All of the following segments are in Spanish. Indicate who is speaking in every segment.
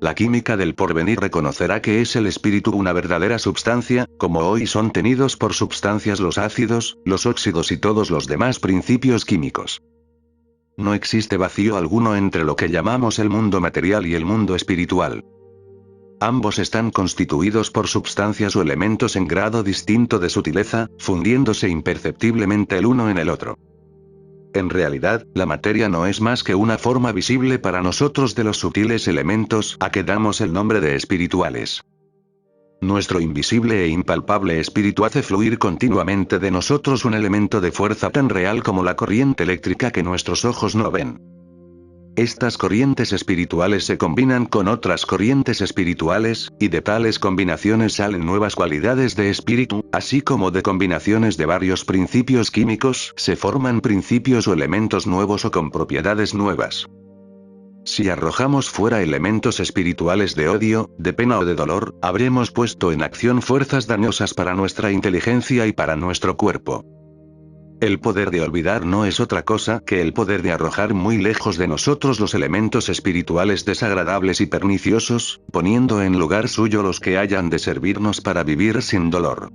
Speaker 1: La química del porvenir reconocerá que es el espíritu una verdadera substancia, como hoy son tenidos por substancias los ácidos, los óxidos y todos los demás principios químicos. No existe vacío alguno entre lo que llamamos el mundo material y el mundo espiritual. Ambos están constituidos por substancias o elementos en grado distinto de sutileza, fundiéndose imperceptiblemente el uno en el otro. En realidad, la materia no es más que una forma visible para nosotros de los sutiles elementos a que damos el nombre de espirituales. Nuestro invisible e impalpable espíritu hace fluir continuamente de nosotros un elemento de fuerza tan real como la corriente eléctrica que nuestros ojos no ven. Estas corrientes espirituales se combinan con otras corrientes espirituales, y de tales combinaciones salen nuevas cualidades de espíritu, así como de combinaciones de varios principios químicos se forman principios o elementos nuevos o con propiedades nuevas. Si arrojamos fuera elementos espirituales de odio, de pena o de dolor, habremos puesto en acción fuerzas dañosas para nuestra inteligencia y para nuestro cuerpo. El poder de olvidar no es otra cosa que el poder de arrojar muy lejos de nosotros los elementos espirituales desagradables y perniciosos, poniendo en lugar suyo los que hayan de servirnos para vivir sin dolor.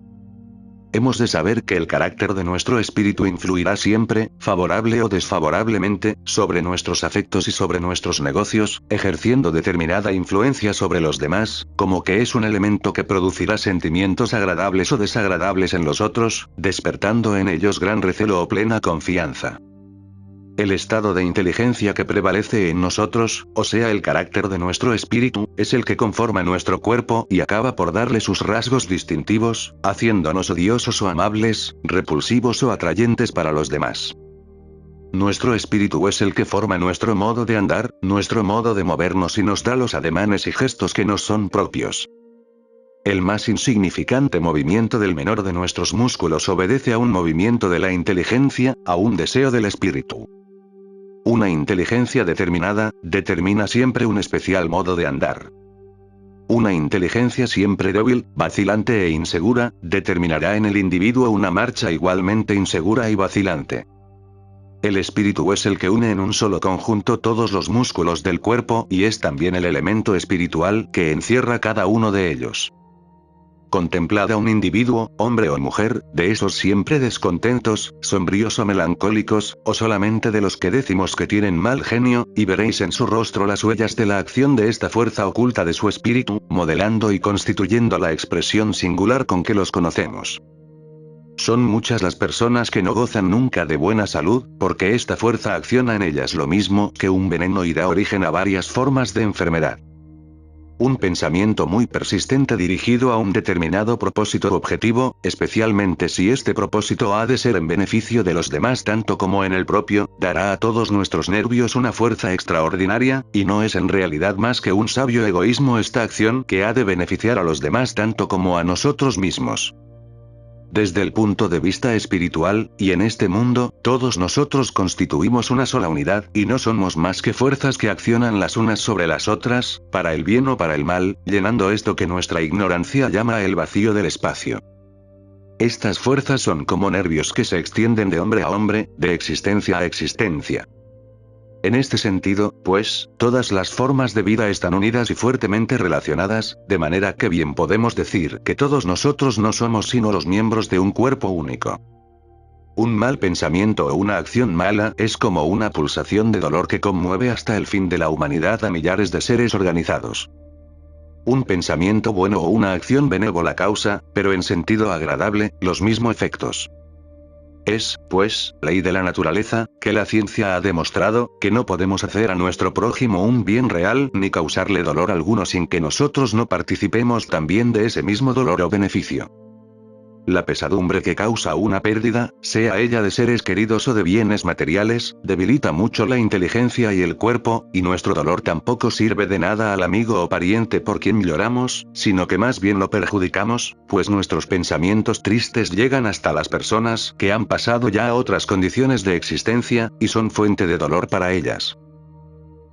Speaker 1: Hemos de saber que el carácter de nuestro espíritu influirá siempre, favorable o desfavorablemente, sobre nuestros afectos y sobre nuestros negocios, ejerciendo determinada influencia sobre los demás, como que es un elemento que producirá sentimientos agradables o desagradables en los otros, despertando en ellos gran recelo o plena confianza. El estado de inteligencia que prevalece en nosotros, o sea el carácter de nuestro espíritu, es el que conforma nuestro cuerpo y acaba por darle sus rasgos distintivos, haciéndonos odiosos o amables, repulsivos o atrayentes para los demás. Nuestro espíritu es el que forma nuestro modo de andar, nuestro modo de movernos y nos da los ademanes y gestos que nos son propios. El más insignificante movimiento del menor de nuestros músculos obedece a un movimiento de la inteligencia, a un deseo del espíritu. Una inteligencia determinada, determina siempre un especial modo de andar. Una inteligencia siempre débil, vacilante e insegura, determinará en el individuo una marcha igualmente insegura y vacilante. El espíritu es el que une en un solo conjunto todos los músculos del cuerpo y es también el elemento espiritual que encierra cada uno de ellos. Contemplad a un individuo, hombre o mujer, de esos siempre descontentos, sombríos o melancólicos, o solamente de los que decimos que tienen mal genio, y veréis en su rostro las huellas de la acción de esta fuerza oculta de su espíritu, modelando y constituyendo la expresión singular con que los conocemos. Son muchas las personas que no gozan nunca de buena salud, porque esta fuerza acciona en ellas lo mismo que un veneno y da origen a varias formas de enfermedad. Un pensamiento muy persistente dirigido a un determinado propósito objetivo, especialmente si este propósito ha de ser en beneficio de los demás tanto como en el propio, dará a todos nuestros nervios una fuerza extraordinaria, y no es en realidad más que un sabio egoísmo esta acción que ha de beneficiar a los demás tanto como a nosotros mismos. Desde el punto de vista espiritual, y en este mundo, todos nosotros constituimos una sola unidad, y no somos más que fuerzas que accionan las unas sobre las otras, para el bien o para el mal, llenando esto que nuestra ignorancia llama el vacío del espacio. Estas fuerzas son como nervios que se extienden de hombre a hombre, de existencia a existencia. En este sentido, pues, todas las formas de vida están unidas y fuertemente relacionadas, de manera que bien podemos decir que todos nosotros no somos sino los miembros de un cuerpo único. Un mal pensamiento o una acción mala es como una pulsación de dolor que conmueve hasta el fin de la humanidad a millares de seres organizados. Un pensamiento bueno o una acción benévola causa, pero en sentido agradable, los mismos efectos. Es, pues, ley de la naturaleza, que la ciencia ha demostrado, que no podemos hacer a nuestro prójimo un bien real ni causarle dolor alguno sin que nosotros no participemos también de ese mismo dolor o beneficio. La pesadumbre que causa una pérdida, sea ella de seres queridos o de bienes materiales, debilita mucho la inteligencia y el cuerpo, y nuestro dolor tampoco sirve de nada al amigo o pariente por quien lloramos, sino que más bien lo perjudicamos, pues nuestros pensamientos tristes llegan hasta las personas que han pasado ya a otras condiciones de existencia, y son fuente de dolor para ellas.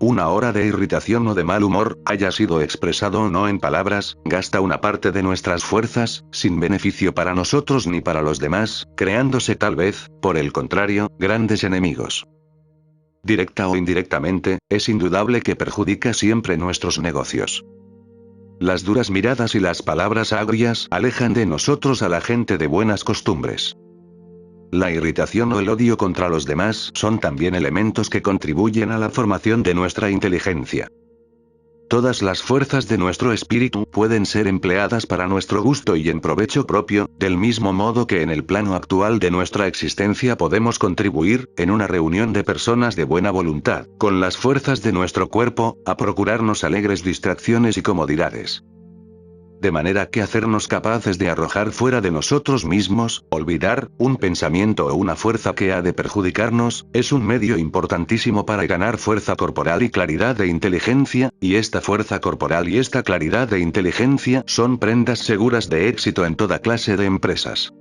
Speaker 1: Una hora de irritación o de mal humor, haya sido expresado o no en palabras, gasta una parte de nuestras fuerzas, sin beneficio para nosotros ni para los demás, creándose tal vez, por el contrario, grandes enemigos. directa o indirectamente, es indudable que perjudica siempre nuestros negocios. Las duras miradas y las palabras agrias alejan de nosotros a la gente de buenas costumbres. La irritación o el odio contra los demás son también elementos que contribuyen a la formación de nuestra inteligencia. Todas las fuerzas de nuestro espíritu pueden ser empleadas para nuestro gusto y en provecho propio, del mismo modo que en el plano actual de nuestra existencia podemos contribuir, en una reunión de personas de buena voluntad, con las fuerzas de nuestro cuerpo, a procurarnos alegres distracciones y comodidades. De manera que hacernos capaces de arrojar fuera de nosotros mismos, olvidar, un pensamiento o una fuerza que ha de perjudicarnos, es un medio importantísimo para ganar fuerza corporal y claridad de inteligencia, y esta fuerza corporal y esta claridad de inteligencia son prendas seguras de éxito en toda clase de empresas.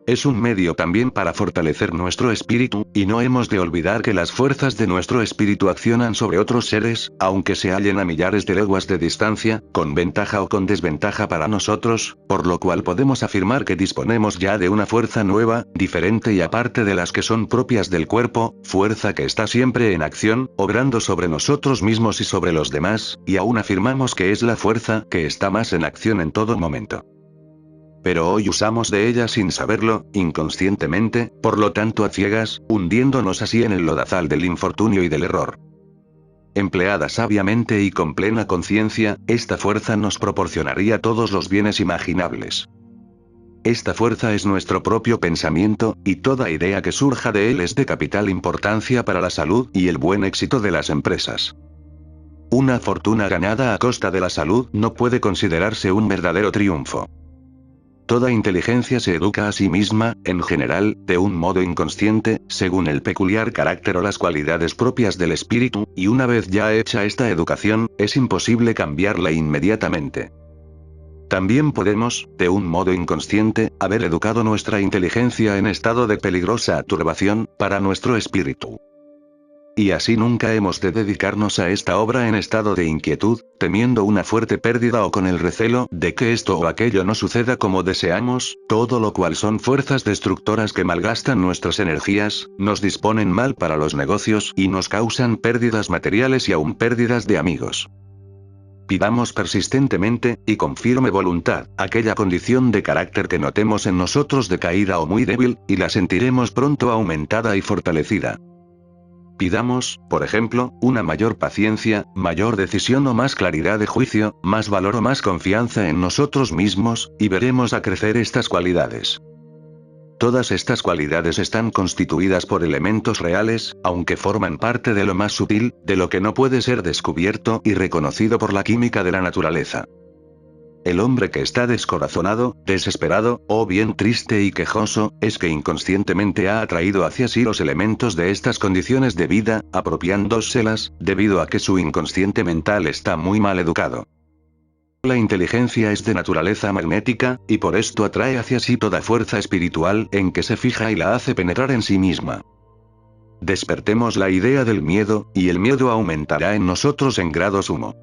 Speaker 1: Es un medio también para fortalecer nuestro espíritu, y no hemos de olvidar que las fuerzas de nuestro espíritu accionan sobre otros seres, aunque se hallen a millares de leguas de distancia, con ventaja o con desventaja para nosotros, por lo cual podemos afirmar que disponemos ya de una fuerza nueva, diferente y aparte de las que son propias del cuerpo, fuerza que está siempre en acción, obrando sobre nosotros mismos y sobre los demás, y aún afirmamos que es la fuerza que está más en acción en todo momento. Pero hoy usamos de ella sin saberlo, inconscientemente, por lo tanto a ciegas, hundiéndonos así en el lodazal del infortunio y del error. Empleada sabiamente y con plena conciencia, esta fuerza nos proporcionaría todos los bienes imaginables. Esta fuerza es nuestro propio pensamiento, y toda idea que surja de él es de capital importancia para la salud y el buen éxito de las empresas. Una fortuna ganada a costa de la salud no puede considerarse un verdadero triunfo. Toda inteligencia se educa a sí misma, en general, de un modo inconsciente, según el peculiar carácter o las cualidades propias del espíritu, y una vez ya hecha esta educación, es imposible cambiarla inmediatamente. También podemos, de un modo inconsciente, haber educado nuestra inteligencia en estado de peligrosa turbación, para nuestro espíritu. Y así nunca hemos de dedicarnos a esta obra en estado de inquietud, temiendo una fuerte pérdida o con el recelo de que esto o aquello no suceda como deseamos, todo lo cual son fuerzas destructoras que malgastan nuestras energías, nos disponen mal para los negocios y nos causan pérdidas materiales y aún pérdidas de amigos. Pidamos persistentemente, y con firme voluntad, aquella condición de carácter que notemos en nosotros decaída o muy débil, y la sentiremos pronto aumentada y fortalecida. Pidamos, por ejemplo, una mayor paciencia, mayor decisión o más claridad de juicio, más valor o más confianza en nosotros mismos, y veremos a crecer estas cualidades. Todas estas cualidades están constituidas por elementos reales, aunque forman parte de lo más sutil, de lo que no puede ser descubierto y reconocido por la química de la naturaleza. El hombre que está descorazonado, desesperado, o bien triste y quejoso, es que inconscientemente ha atraído hacia sí los elementos de estas condiciones de vida, apropiándoselas, debido a que su inconsciente mental está muy mal educado. La inteligencia es de naturaleza magnética, y por esto atrae hacia sí toda fuerza espiritual en que se fija y la hace penetrar en sí misma. Despertemos la idea del miedo, y el miedo aumentará en nosotros en grado sumo.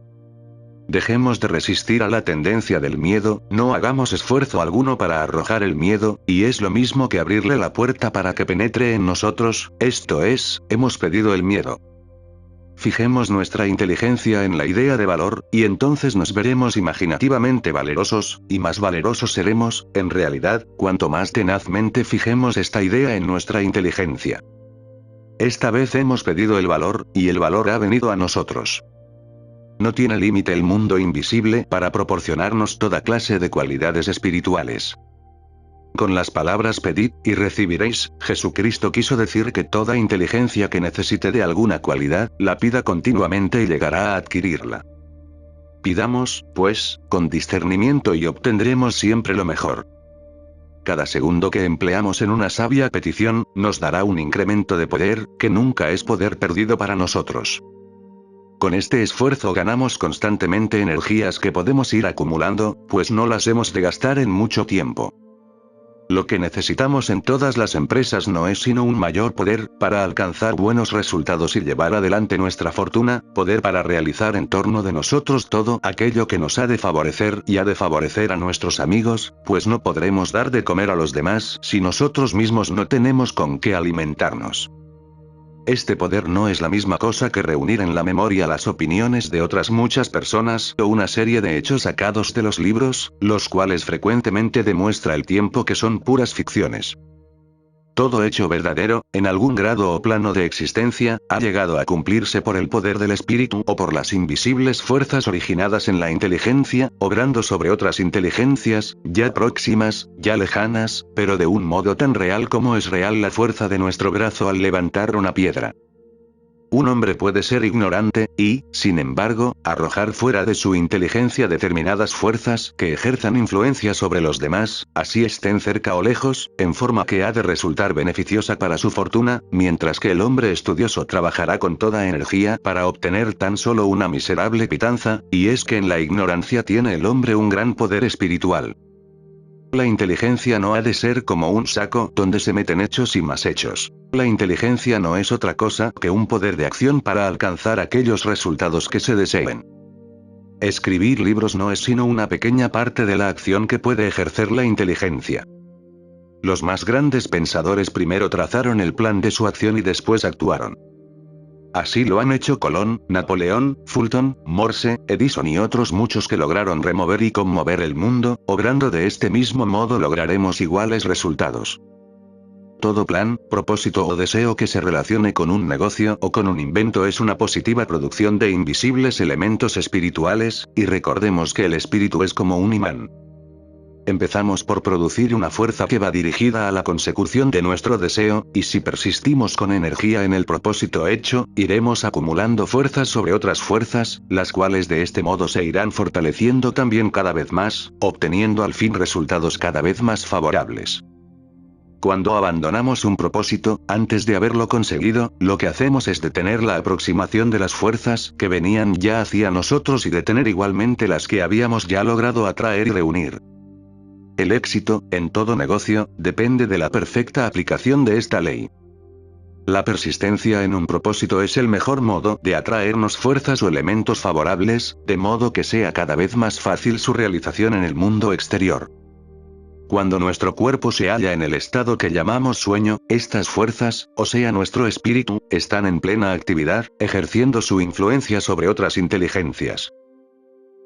Speaker 1: Dejemos de resistir a la tendencia del miedo, no hagamos esfuerzo alguno para arrojar el miedo, y es lo mismo que abrirle la puerta para que penetre en nosotros, esto es, hemos pedido el miedo. Fijemos nuestra inteligencia en la idea de valor, y entonces nos veremos imaginativamente valerosos, y más valerosos seremos, en realidad, cuanto más tenazmente fijemos esta idea en nuestra inteligencia. Esta vez hemos pedido el valor, y el valor ha venido a nosotros. No tiene límite el mundo invisible para proporcionarnos toda clase de cualidades espirituales. Con las palabras pedid, y recibiréis, Jesucristo quiso decir que toda inteligencia que necesite de alguna cualidad, la pida continuamente y llegará a adquirirla. Pidamos, pues, con discernimiento y obtendremos siempre lo mejor. Cada segundo que empleamos en una sabia petición, nos dará un incremento de poder, que nunca es poder perdido para nosotros. Con este esfuerzo ganamos constantemente energías que podemos ir acumulando, pues no las hemos de gastar en mucho tiempo. Lo que necesitamos en todas las empresas no es sino un mayor poder, para alcanzar buenos resultados y llevar adelante nuestra fortuna, poder para realizar en torno de nosotros todo aquello que nos ha de favorecer y ha de favorecer a nuestros amigos, pues no podremos dar de comer a los demás si nosotros mismos no tenemos con qué alimentarnos. este poder no es la misma cosa que reunir en la memoria las opiniones de otras muchas personas o una serie de hechos sacados de los libros, los cuales frecuentemente demuestra el tiempo que son puras ficciones. Todo hecho verdadero, en algún grado o plano de existencia, ha llegado a cumplirse por el poder del espíritu o por las invisibles fuerzas originadas en la inteligencia, obrando sobre otras inteligencias, ya próximas, ya lejanas, pero de un modo tan real como es real la fuerza de nuestro brazo al levantar una piedra. Un hombre puede ser ignorante, y, sin embargo, arrojar fuera de su inteligencia determinadas fuerzas que ejerzan influencia sobre los demás, así estén cerca o lejos, en forma que ha de resultar beneficiosa para su fortuna, mientras que el hombre estudioso trabajará con toda energía para obtener tan solo una miserable pitanza, y es que en la ignorancia tiene el hombre un gran poder espiritual. La inteligencia no ha de ser como un saco donde se meten hechos y más hechos. La inteligencia no es otra cosa que un poder de acción para alcanzar aquellos resultados que se deseen. Escribir libros no es sino una pequeña parte de la acción que puede ejercer la inteligencia. Los más grandes pensadores primero trazaron el plan de su acción y después actuaron. Así lo han hecho Colón, Napoleón, Fulton, Morse, Edison y otros muchos que lograron remover y conmover el mundo, obrando de este mismo modo lograremos iguales resultados. Todo plan, propósito o deseo que se relacione con un negocio o con un invento es una positiva producción de invisibles elementos espirituales, y recordemos que el espíritu es como un imán. Empezamos por producir una fuerza que va dirigida a la consecución de nuestro deseo, y si persistimos con energía en el propósito hecho, iremos acumulando fuerzas sobre otras fuerzas, las cuales de este modo se irán fortaleciendo también cada vez más, obteniendo al fin resultados cada vez más favorables. Cuando abandonamos un propósito, antes de haberlo conseguido, lo que hacemos es detener la aproximación de las fuerzas que venían ya hacia nosotros y detener igualmente las que habíamos ya logrado atraer y reunir. El éxito, en todo negocio, depende de la perfecta aplicación de esta ley. La persistencia en un propósito es el mejor modo de atraernos fuerzas o elementos favorables, de modo que sea cada vez más fácil su realización en el mundo exterior. Cuando nuestro cuerpo se halla en el estado que llamamos sueño, estas fuerzas, o sea nuestro espíritu, están en plena actividad, ejerciendo su influencia sobre otras inteligencias.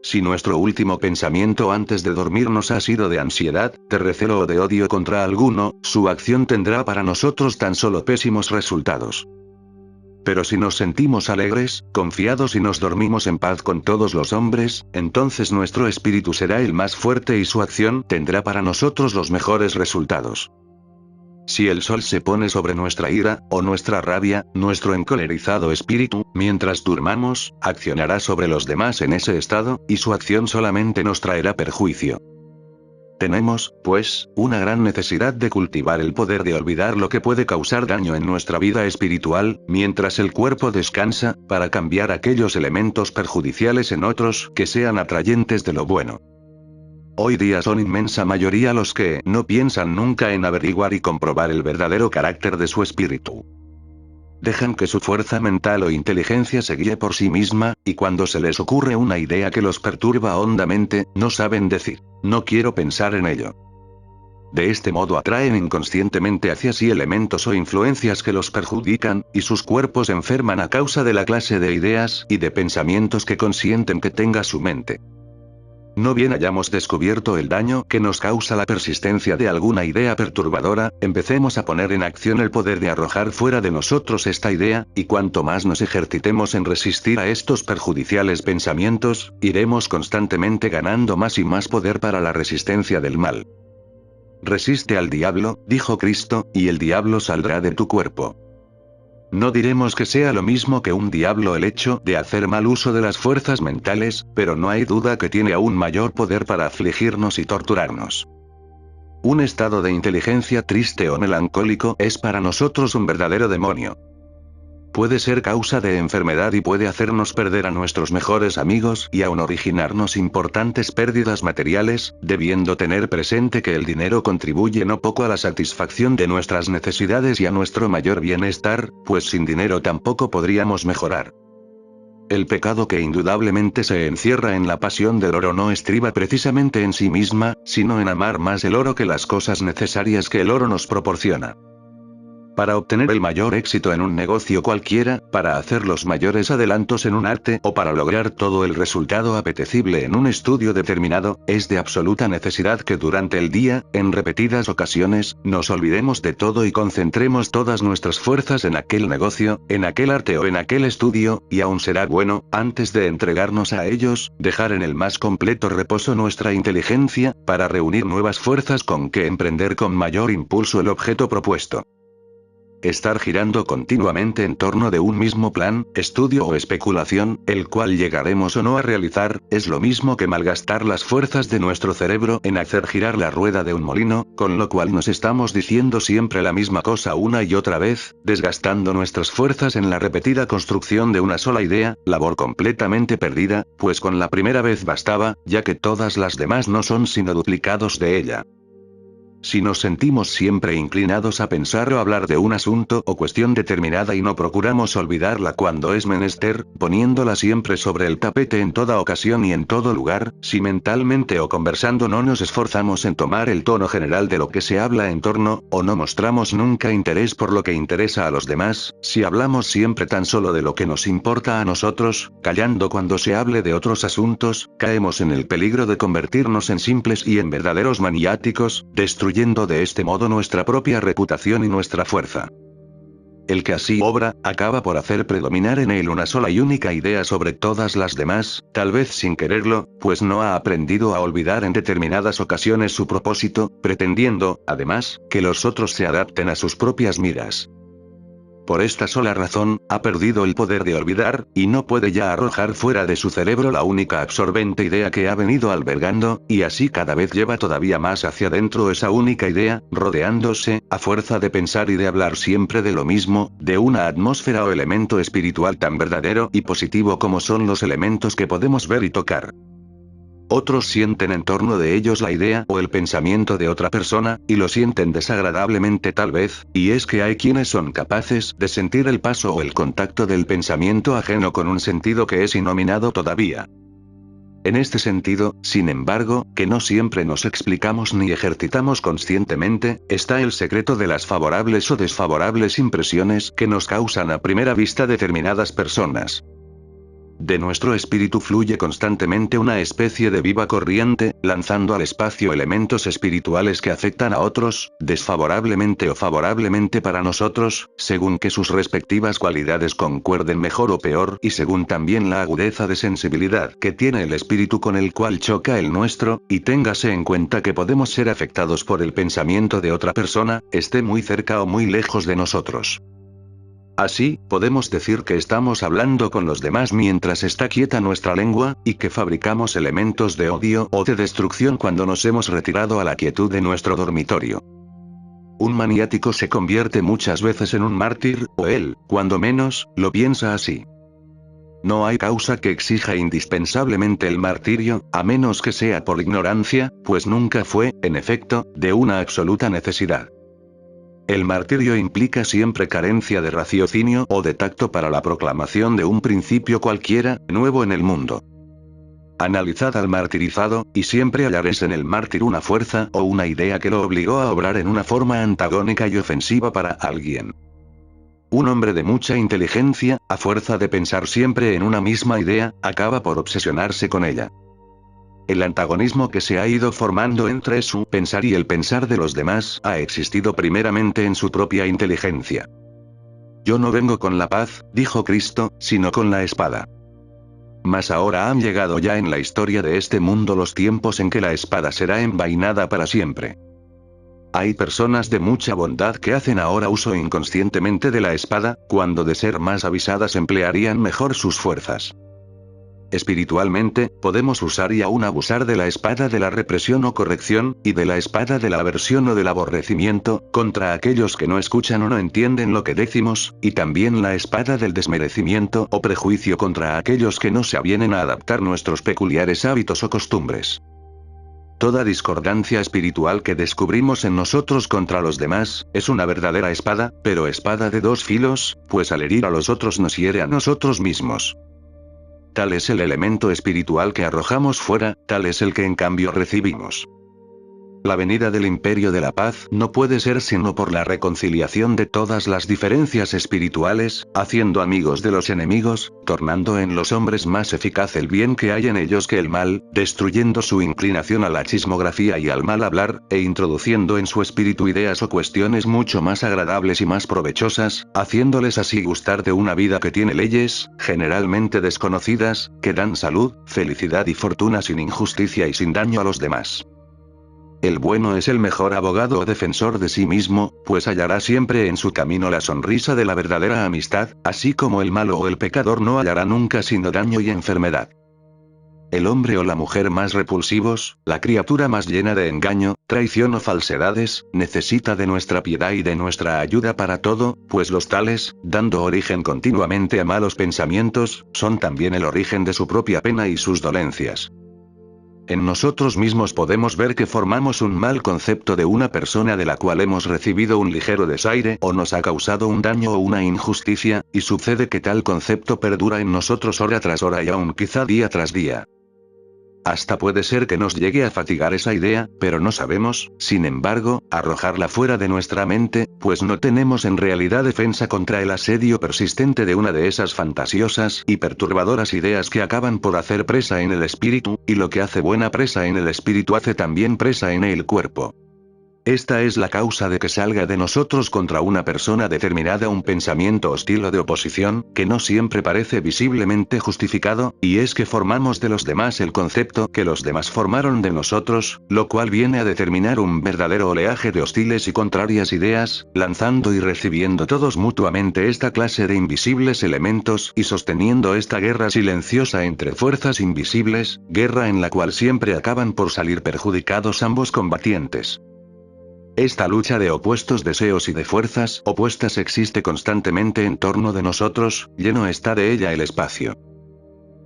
Speaker 1: Si nuestro último pensamiento antes de dormirnos ha sido de ansiedad, de recelo o de odio contra alguno, su acción tendrá para nosotros tan solo pésimos resultados. Pero si nos sentimos alegres, confiados y nos dormimos en paz con todos los hombres, entonces nuestro espíritu será el más fuerte y su acción tendrá para nosotros los mejores resultados. Si el sol se pone sobre nuestra ira, o nuestra rabia, nuestro encolerizado espíritu, mientras durmamos, accionará sobre los demás en ese estado, y su acción solamente nos traerá perjuicio. Tenemos, pues, una gran necesidad de cultivar el poder de olvidar lo que puede causar daño en nuestra vida espiritual, mientras el cuerpo descansa, para cambiar aquellos elementos perjudiciales en otros que sean atrayentes de lo bueno. Hoy día son inmensa mayoría los que no piensan nunca en averiguar y comprobar el verdadero carácter de su espíritu. Dejan que su fuerza mental o inteligencia se guíe por sí misma, y cuando se les ocurre una idea que los perturba hondamente, no saben decir, no quiero pensar en ello. De este modo atraen inconscientemente hacia sí elementos o influencias que los perjudican, y sus cuerpos enferman a causa de la clase de ideas y de pensamientos que consienten que tenga su mente. No bien hayamos descubierto el daño que nos causa la persistencia de alguna idea perturbadora, empecemos a poner en acción el poder de arrojar fuera de nosotros esta idea, y cuanto más nos ejercitemos en resistir a estos perjudiciales pensamientos, iremos constantemente ganando más y más poder para la resistencia del mal. Resiste al diablo, dijo Cristo, y el diablo saldrá de tu cuerpo. No diremos que sea lo mismo que un diablo el hecho de hacer mal uso de las fuerzas mentales, pero no hay duda que tiene aún mayor poder para afligirnos y torturarnos. Un estado de inteligencia triste o melancólico es para nosotros un verdadero demonio. Puede ser causa de enfermedad y puede hacernos perder a nuestros mejores amigos y aun originarnos importantes pérdidas materiales, debiendo tener presente que el dinero contribuye no poco a la satisfacción de nuestras necesidades y a nuestro mayor bienestar, pues sin dinero tampoco podríamos mejorar. El pecado que indudablemente se encierra en la pasión del oro no estriba precisamente en sí misma, sino en amar más el oro que las cosas necesarias que el oro nos proporciona. para obtener el mayor éxito en un negocio cualquiera, para hacer los mayores adelantos en un arte o para lograr todo el resultado apetecible en un estudio determinado, es de absoluta necesidad que durante el día, en repetidas ocasiones, nos olvidemos de todo y concentremos todas nuestras fuerzas en aquel negocio, en aquel arte o en aquel estudio, y aún será bueno, antes de entregarnos a ellos, dejar en el más completo reposo nuestra inteligencia, para reunir nuevas fuerzas con que emprender con mayor impulso el objeto propuesto. Estar girando continuamente en torno de un mismo plan, estudio o especulación, el cual llegaremos o no a realizar, es lo mismo que malgastar las fuerzas de nuestro cerebro en hacer girar la rueda de un molino, con lo cual nos estamos diciendo siempre la misma cosa una y otra vez, desgastando nuestras fuerzas en la repetida construcción de una sola idea, labor completamente perdida, pues con la primera vez bastaba, ya que todas las demás no son sino duplicados de ella. Si nos sentimos siempre inclinados a pensar o hablar de un asunto o cuestión determinada y no procuramos olvidarla cuando es menester, poniéndola siempre sobre el tapete en toda ocasión y en todo lugar, si mentalmente o conversando no nos esforzamos en tomar el tono general de lo que se habla en torno, o no mostramos nunca interés por lo que interesa a los demás, si hablamos siempre tan solo de lo que nos importa a nosotros, callando cuando se hable de otros asuntos, caemos en el peligro de convertirnos en simples y en verdaderos maniáticos, destruyendo de este modo nuestra propia reputación y nuestra fuerza. El que así obra, acaba por hacer predominar en él una sola y única idea sobre todas las demás, tal vez sin quererlo, pues no ha aprendido a olvidar en determinadas ocasiones su propósito, pretendiendo, además, que los otros se adapten a sus propias miras. Por esta sola razón, ha perdido el poder de olvidar, y no puede ya arrojar fuera de su cerebro la única absorbente idea que ha venido albergando, y así cada vez lleva todavía más hacia dentro esa única idea, rodeándose, a fuerza de pensar y de hablar siempre de lo mismo, de una atmósfera o elemento espiritual tan verdadero y positivo como son los elementos que podemos ver y tocar. Otros sienten en torno de ellos la idea o el pensamiento de otra persona, y lo sienten desagradablemente tal vez, y es que hay quienes son capaces de sentir el paso o el contacto del pensamiento ajeno con un sentido que es inominado todavía. En este sentido, sin embargo, que no siempre nos explicamos ni ejercitamos conscientemente, está el secreto de las favorables o desfavorables impresiones que nos causan a primera vista determinadas personas. De nuestro espíritu fluye constantemente una especie de viva corriente, lanzando al espacio elementos espirituales que afectan a otros, desfavorablemente o favorablemente para nosotros, según que sus respectivas cualidades concuerden mejor o peor y según también la agudeza de sensibilidad que tiene el espíritu con el cual choca el nuestro, y téngase en cuenta que podemos ser afectados por el pensamiento de otra persona, esté muy cerca o muy lejos de nosotros. Así, podemos decir que estamos hablando con los demás mientras está quieta nuestra lengua, y que fabricamos elementos de odio o de destrucción cuando nos hemos retirado a la quietud de nuestro dormitorio. Un maniático se convierte muchas veces en un mártir, o él, cuando menos, lo piensa así. No hay causa que exija indispensablemente el martirio, a menos que sea por ignorancia, pues nunca fue, en efecto, de una absoluta necesidad. El martirio implica siempre carencia de raciocinio o de tacto para la proclamación de un principio cualquiera, nuevo en el mundo. Analizad al martirizado, y siempre hallaréis en el mártir una fuerza o una idea que lo obligó a obrar en una forma antagónica y ofensiva para alguien. Un hombre de mucha inteligencia, a fuerza de pensar siempre en una misma idea, acaba por obsesionarse con ella. El antagonismo que se ha ido formando entre su pensar y el pensar de los demás ha existido primeramente en su propia inteligencia. Yo no vengo con la paz, dijo Cristo, sino con la espada. Mas ahora han llegado ya en la historia de este mundo los tiempos en que la espada será envainada para siempre. Hay personas de mucha bondad que hacen ahora uso inconscientemente de la espada, cuando de ser más avisadas emplearían mejor sus fuerzas. Espiritualmente, podemos usar y aún abusar de la espada de la represión o corrección, y de la espada de la aversión o del aborrecimiento, contra aquellos que no escuchan o no entienden lo que decimos, y también la espada del desmerecimiento o prejuicio contra aquellos que no se avienen a adaptar nuestros peculiares hábitos o costumbres. Toda discordancia espiritual que descubrimos en nosotros contra los demás, es una verdadera espada, pero espada de dos filos, pues al herir a los otros nos hiere a nosotros mismos. Tal es el elemento espiritual que arrojamos fuera, tal es el que en cambio recibimos. La venida del imperio de la paz no puede ser sino por la reconciliación de todas las diferencias espirituales, haciendo amigos de los enemigos, tornando en los hombres más eficaz el bien que hay en ellos que el mal, destruyendo su inclinación a la chismografía y al mal hablar, e introduciendo en su espíritu ideas o cuestiones mucho más agradables y más provechosas, haciéndoles así gustar de una vida que tiene leyes, generalmente desconocidas, que dan salud, felicidad y fortuna sin injusticia y sin daño a los demás. El bueno es el mejor abogado o defensor de sí mismo, pues hallará siempre en su camino la sonrisa de la verdadera amistad, así como el malo o el pecador no hallará nunca sino daño y enfermedad. El hombre o la mujer más repulsivos, la criatura más llena de engaño, traición o falsedades, necesita de nuestra piedad y de nuestra ayuda para todo, pues los tales, dando origen continuamente a malos pensamientos, son también el origen de su propia pena y sus dolencias. En nosotros mismos podemos ver que formamos un mal concepto de una persona de la cual hemos recibido un ligero desaire o nos ha causado un daño o una injusticia, y sucede que tal concepto perdura en nosotros hora tras hora y aún quizá día tras día. Hasta puede ser que nos llegue a fatigar esa idea, pero no sabemos, sin embargo, arrojarla fuera de nuestra mente, pues no tenemos en realidad defensa contra el asedio persistente de una de esas fantasiosas y perturbadoras ideas que acaban por hacer presa en el espíritu, y lo que hace buena presa en el espíritu hace también presa en el cuerpo. Esta es la causa de que salga de nosotros contra una persona determinada un pensamiento hostil o de oposición, que no siempre parece visiblemente justificado, y es que formamos de los demás el concepto que los demás formaron de nosotros, lo cual viene a determinar un verdadero oleaje de hostiles y contrarias ideas, lanzando y recibiendo todos mutuamente esta clase de invisibles elementos y sosteniendo esta guerra silenciosa entre fuerzas invisibles, guerra en la cual siempre acaban por salir perjudicados ambos combatientes. Esta lucha de opuestos deseos y de fuerzas opuestas existe constantemente en torno de nosotros, lleno está de ella el espacio.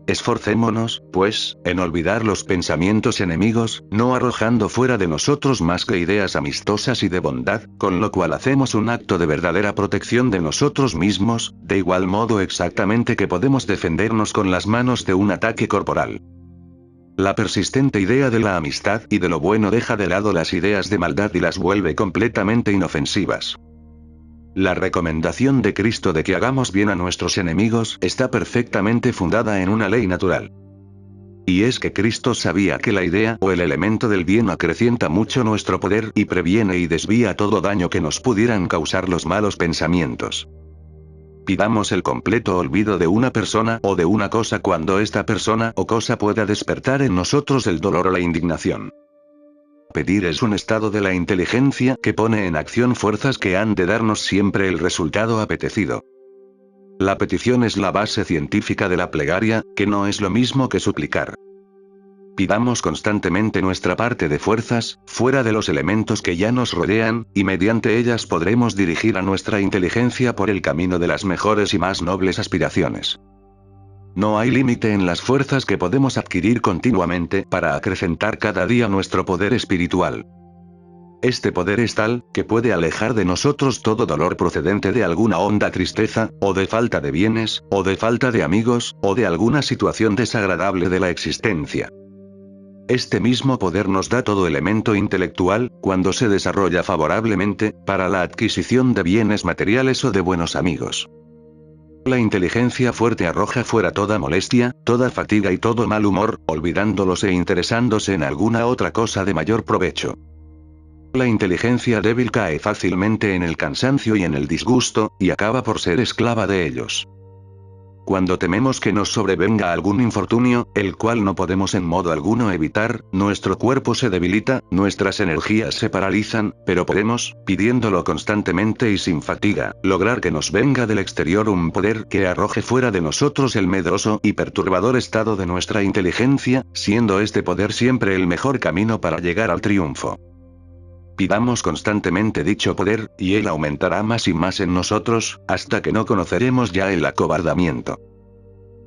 Speaker 1: Esforcémonos, pues, en olvidar los pensamientos enemigos, no arrojando fuera de nosotros más que ideas amistosas y de bondad, con lo cual hacemos un acto de verdadera protección de nosotros mismos, de igual modo exactamente que podemos defendernos con las manos de un ataque corporal. La persistente idea de la amistad y de lo bueno deja de lado las ideas de maldad y las vuelve completamente inofensivas. La recomendación de Cristo de que hagamos bien a nuestros enemigos está perfectamente fundada en una ley natural. Y es que Cristo sabía que la idea o el elemento del bien acrecienta mucho nuestro poder y previene y desvía todo daño que nos pudieran causar los malos pensamientos. Pidamos el completo olvido de una persona o de una cosa cuando esta persona o cosa pueda despertar en nosotros el dolor o la indignación. Pedir es un estado de la inteligencia que pone en acción fuerzas que han de darnos siempre el resultado apetecido. La petición es la base científica de la plegaria, que no es lo mismo que suplicar. Pidamos constantemente nuestra parte de fuerzas, fuera de los elementos que ya nos rodean, y mediante ellas podremos dirigir a nuestra inteligencia por el camino de las mejores y más nobles aspiraciones. No hay límite en las fuerzas que podemos adquirir continuamente para acrecentar cada día nuestro poder espiritual. Este poder es tal, que puede alejar de nosotros todo dolor procedente de alguna honda tristeza, o de falta de bienes, o de falta de amigos, o de alguna situación desagradable de la existencia. Este mismo poder nos da todo elemento intelectual, cuando se desarrolla favorablemente, para la adquisición de bienes materiales o de buenos amigos. La inteligencia fuerte arroja fuera toda molestia, toda fatiga y todo mal humor, olvidándolos e interesándose en alguna otra cosa de mayor provecho. La inteligencia débil cae fácilmente en el cansancio y en el disgusto, y acaba por ser esclava de ellos. Cuando tememos que nos sobrevenga algún infortunio, el cual no podemos en modo alguno evitar, nuestro cuerpo se debilita, nuestras energías se paralizan, pero podemos, pidiéndolo constantemente y sin fatiga, lograr que nos venga del exterior un poder que arroje fuera de nosotros el medroso y perturbador estado de nuestra inteligencia, siendo este poder siempre el mejor camino para llegar al triunfo. Pidamos constantemente dicho poder, y él aumentará más y más en nosotros, hasta que no conoceremos ya el acobardamiento.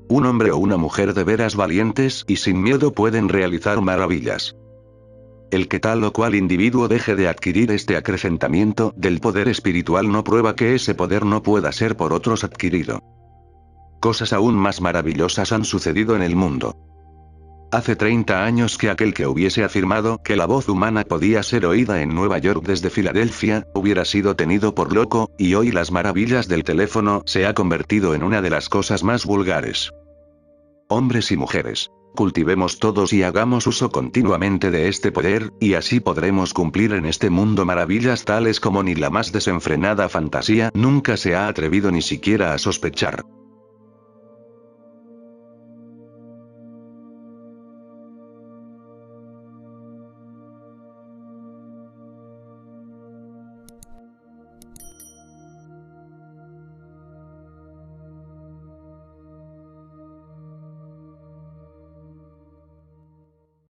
Speaker 1: Un hombre o una mujer de veras valientes y sin miedo pueden realizar maravillas. El que tal o cual individuo deje de adquirir este acrecentamiento del poder espiritual no prueba que ese poder no pueda ser por otros adquirido. Cosas aún más maravillosas han sucedido en el mundo. Hace 30 años que aquel que hubiese afirmado que la voz humana podía ser oída en Nueva York desde Filadelfia, hubiera sido tenido por loco, y hoy las maravillas del teléfono se ha convertido en una de las cosas más vulgares. Hombres y mujeres. Cultivemos todos y hagamos uso continuamente de este poder, y así podremos cumplir en este mundo maravillas tales como ni la más desenfrenada fantasía nunca se ha atrevido ni siquiera a sospechar.